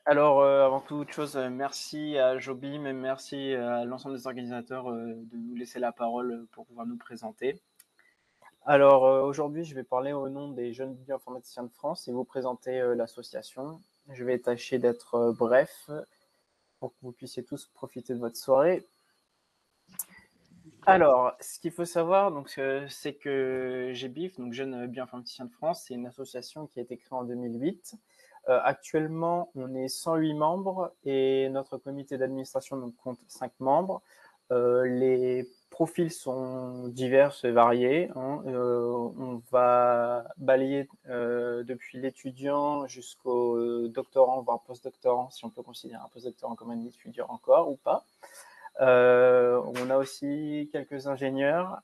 Alors, avant toute chose, merci à Jobim et merci à l'ensemble des organisateurs, de nous laisser la parole, pour pouvoir nous présenter. Alors, aujourd'hui, je vais parler au nom des jeunes bioinformaticiens de France et vous présenter, l'association. Je vais tâcher d'être, bref pour que vous puissiez tous profiter de votre soirée. Alors, ce qu'il faut savoir donc, c'est que GBIF, donc Jeunes Bioinformaticiens de France, c'est une association qui a été créée en 2008. Actuellement, on est 108 membres et notre comité d'administration donc compte 5 membres. Les profils sont divers et variés, hein. On va balayer depuis l'étudiant jusqu'au doctorant, voire post-doctorant, si on peut considérer un post-doctorant comme un étudiant encore ou pas. On a aussi quelques ingénieurs,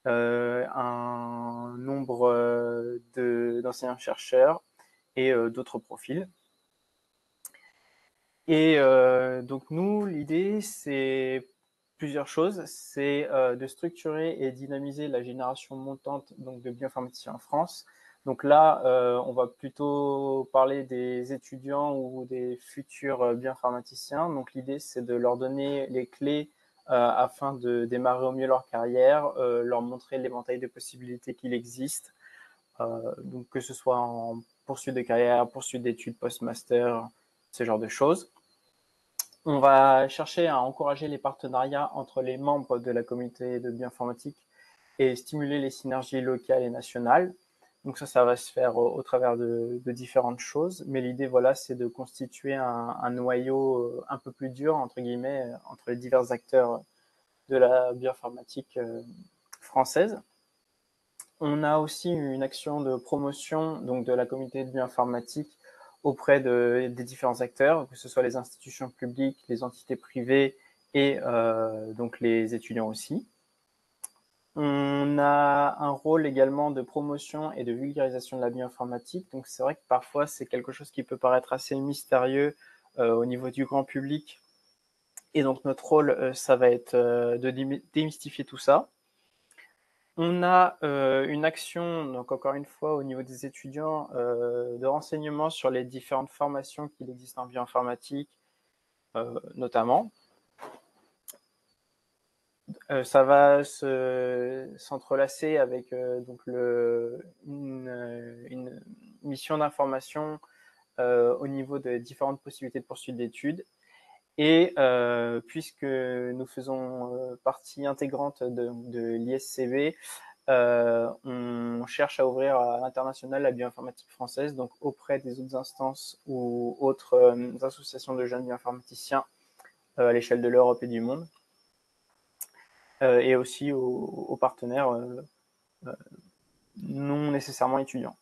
un nombre d'enseignants-chercheurs et d'autres profils. Et donc nous, l'idée, c'est plusieurs choses. C'est de structurer et dynamiser la génération montante donc, de bioinformaticiens en France. Donc là, on va plutôt parler des étudiants ou des futurs bioinformaticiens. Donc l'idée, c'est de leur donner les clés afin de démarrer au mieux leur carrière, leur montrer l'éventail de possibilités qu'il existe, donc que ce soit en poursuite de carrière, poursuite d'études post-master, ce genre de choses. On va chercher à encourager les partenariats entre les membres de la communauté de bioinformatique et stimuler les synergies locales et nationales. Donc ça va se faire au travers de différentes choses, mais l'idée, voilà, c'est de constituer un noyau un peu plus dur, entre guillemets, entre les divers acteurs de la bioinformatique française. On a aussi une action de promotion donc de la communauté de bioinformatique auprès des différents acteurs, que ce soit les institutions publiques, les entités privées et donc les étudiants aussi. On a un rôle également de promotion et de vulgarisation de la bioinformatique. Donc c'est vrai que parfois c'est quelque chose qui peut paraître assez mystérieux au niveau du grand public. Et donc notre rôle, ça va être de démystifier tout ça. On a une action, donc encore une fois au niveau des étudiants, de renseignement sur les différentes formations qu'il existe en bioinformatique, notamment. Ça va s'entrelacer avec donc une mission d'information au niveau de différentes possibilités de poursuite d'études. Et puisque nous faisons partie intégrante de l'ISCB, on cherche à ouvrir à l'international la bioinformatique française, donc auprès des autres instances ou autres associations de jeunes bioinformaticiens à l'échelle de l'Europe et du monde, et aussi aux partenaires non nécessairement étudiants.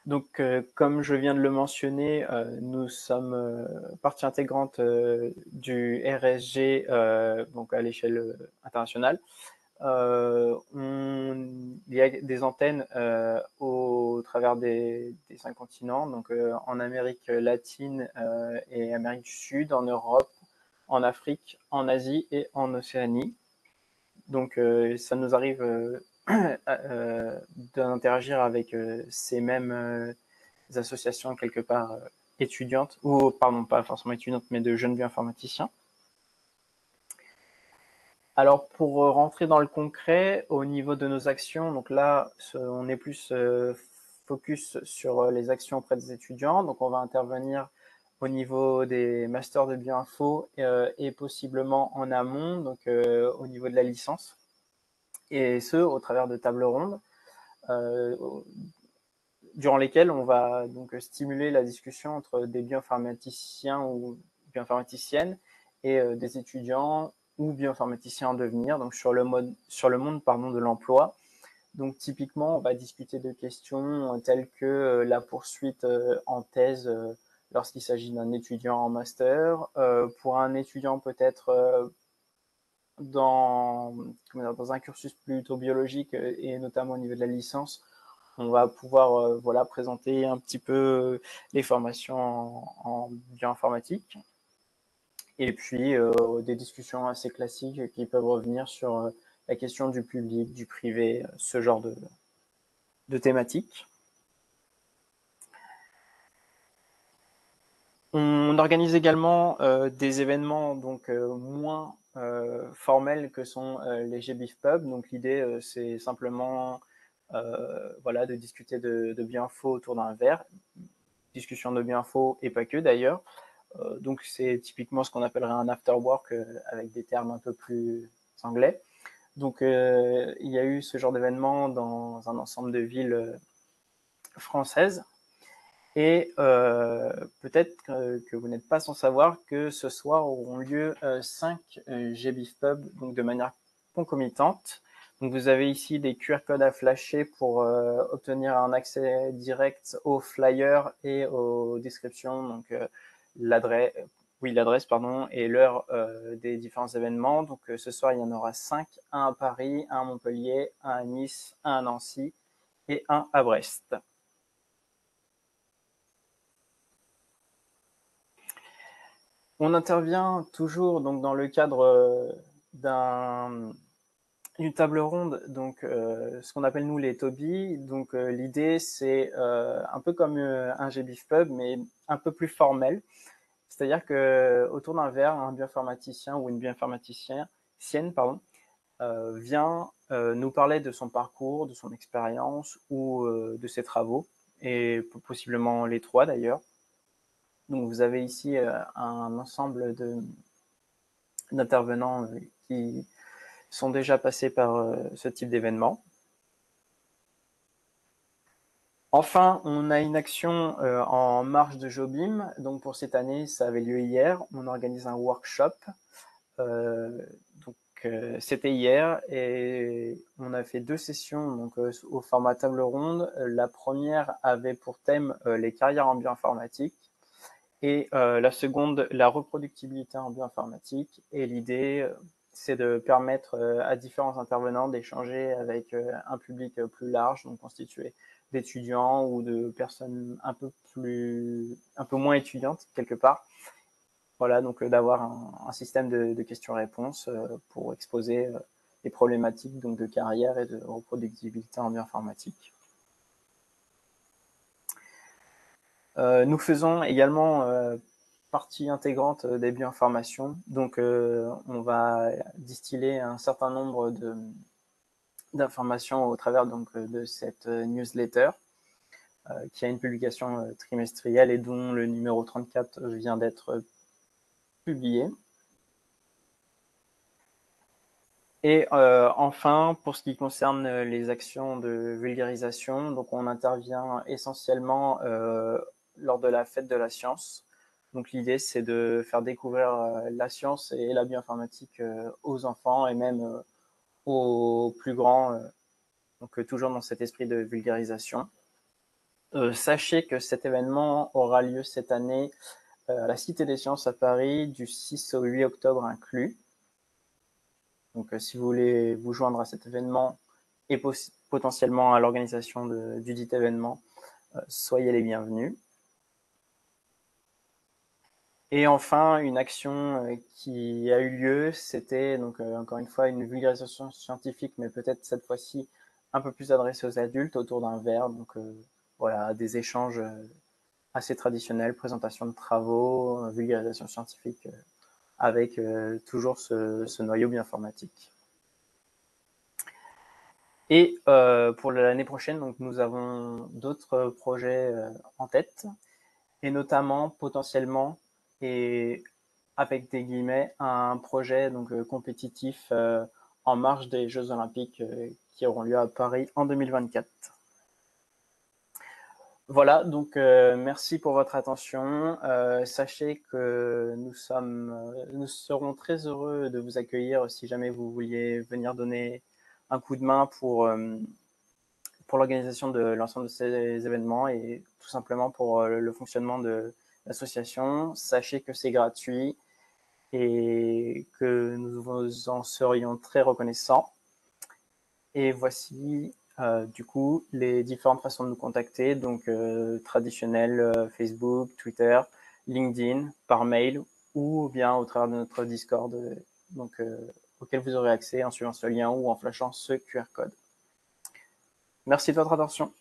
Donc, comme je viens de le mentionner, nous sommes partie intégrante du RSG, donc à l'échelle internationale. Il y a des antennes au travers des 5 continents, donc en Amérique latine et Amérique du Sud, en Europe, en Afrique, en Asie et en Océanie. Donc ça nous arrive d'interagir avec ces mêmes associations quelque part étudiantes, ou pardon, pas forcément étudiantes, mais de jeunes bioinformaticiens. Alors pour rentrer dans le concret, au niveau de nos actions, donc là on est plus focus sur les actions auprès des étudiants, donc on va intervenir au niveau des masters de bioinfo et possiblement en amont, donc au niveau de la licence, et ce au travers de tables rondes euh, durant lesquelles on va donc stimuler la discussion entre des bioinformaticiens ou bioinformaticiennes et des étudiants ou bioinformaticiens en devenir, donc sur le monde pardon, de l'emploi. Donc typiquement, on va discuter de questions telles que la poursuite en thèse lorsqu'il s'agit d'un étudiant en master, pour un étudiant peut-être dans un cursus plutôt biologique et notamment au niveau de la licence, on va pouvoir voilà, présenter un petit peu les formations en bioinformatique. Et puis des discussions assez classiques qui peuvent revenir sur la question du public, du privé, ce genre de thématiques. On organise également des événements donc moins formels que sont les GBIF Pub. Donc l'idée, c'est simplement voilà, de discuter de bien-faux autour d'un verre, discussion de bien-faux et pas que d'ailleurs. Donc c'est typiquement ce qu'on appellerait un after work avec des termes un peu plus anglais. Donc il y a eu ce genre d'événement dans un ensemble de villes françaises. Et peut-être que vous n'êtes pas sans savoir que ce soir auront lieu 5 GBIF Pub, donc de manière concomitante. Donc vous avez ici des QR codes à flasher pour obtenir un accès direct aux flyers et aux descriptions, donc l'adresse pardon, et l'heure des différents événements. Donc ce soir il y en aura 5, un à Paris, un à Montpellier, un à Nice, un à Nancy et un à Brest. On intervient toujours donc dans le cadre d'une table ronde, donc ce qu'on appelle nous les TOBI. Donc l'idée c'est un peu comme un GBIF Pub, mais un peu plus formel. C'est-à-dire que autour d'un verre, un bioinformaticien ou une bioinformaticienne vient nous parler de son parcours, de son expérience ou de ses travaux, et possiblement les trois d'ailleurs. Donc vous avez ici un ensemble d'intervenants qui sont déjà passés par ce type d'événement. Enfin, on a une action en marge de Jobim. Donc pour cette année, ça avait lieu hier. On organise un workshop. C'était hier et on a fait 2 sessions donc, au format table ronde. La première avait pour thème les carrières en bioinformatique et la seconde, la reproductibilité en bioinformatique. Et l'idée, c'est de permettre à différents intervenants d'échanger avec un public plus large, donc constitué d'étudiants ou de personnes un peu moins étudiantes quelque part. Voilà, donc d'avoir un système de questions-réponses pour exposer les problématiques donc, de carrière et de reproductibilité en bioinformatique. Nous faisons également partie intégrante des bioinformations. Donc, on va distiller un certain nombre d'informations au travers donc, de cette newsletter qui a une publication trimestrielle et dont le numéro 34 vient d'être publié. Et enfin, pour ce qui concerne les actions de vulgarisation, donc on intervient essentiellement lors de la fête de la science. Donc l'idée, c'est de faire découvrir la science et la bioinformatique aux enfants et même aux plus grands, donc toujours dans cet esprit de vulgarisation. Sachez que cet événement aura lieu cette année à la Cité des Sciences à Paris, du 6 au 8 octobre inclus. Donc si vous voulez vous joindre à cet événement et potentiellement à l'organisation du dit événement, soyez les bienvenus. Et enfin, une action qui a eu lieu, c'était donc encore une fois une vulgarisation scientifique, mais peut-être cette fois-ci un peu plus adressée aux adultes autour d'un verre. Donc voilà, des échanges assez traditionnels, présentation de travaux, vulgarisation scientifique, avec toujours ce noyau bioinformatique. Et pour l'année prochaine, donc, nous avons d'autres projets en tête, et notamment potentiellement, et avec des guillemets, un projet donc, compétitif en marge des Jeux Olympiques qui auront lieu à Paris en 2024. Voilà, donc merci pour votre attention. Sachez que nous serons très heureux de vous accueillir si jamais vous vouliez venir donner un coup de main pour l'organisation de l'ensemble de ces événements et tout simplement pour le fonctionnement de l'association. Sachez que c'est gratuit et que nous vous en serions très reconnaissants. Et voici du coup les différentes façons de nous contacter, donc traditionnel Facebook, Twitter, LinkedIn, par mail ou bien au travers de notre Discord, donc auquel vous aurez accès en suivant ce lien ou en flashant ce QR code. Merci de votre attention.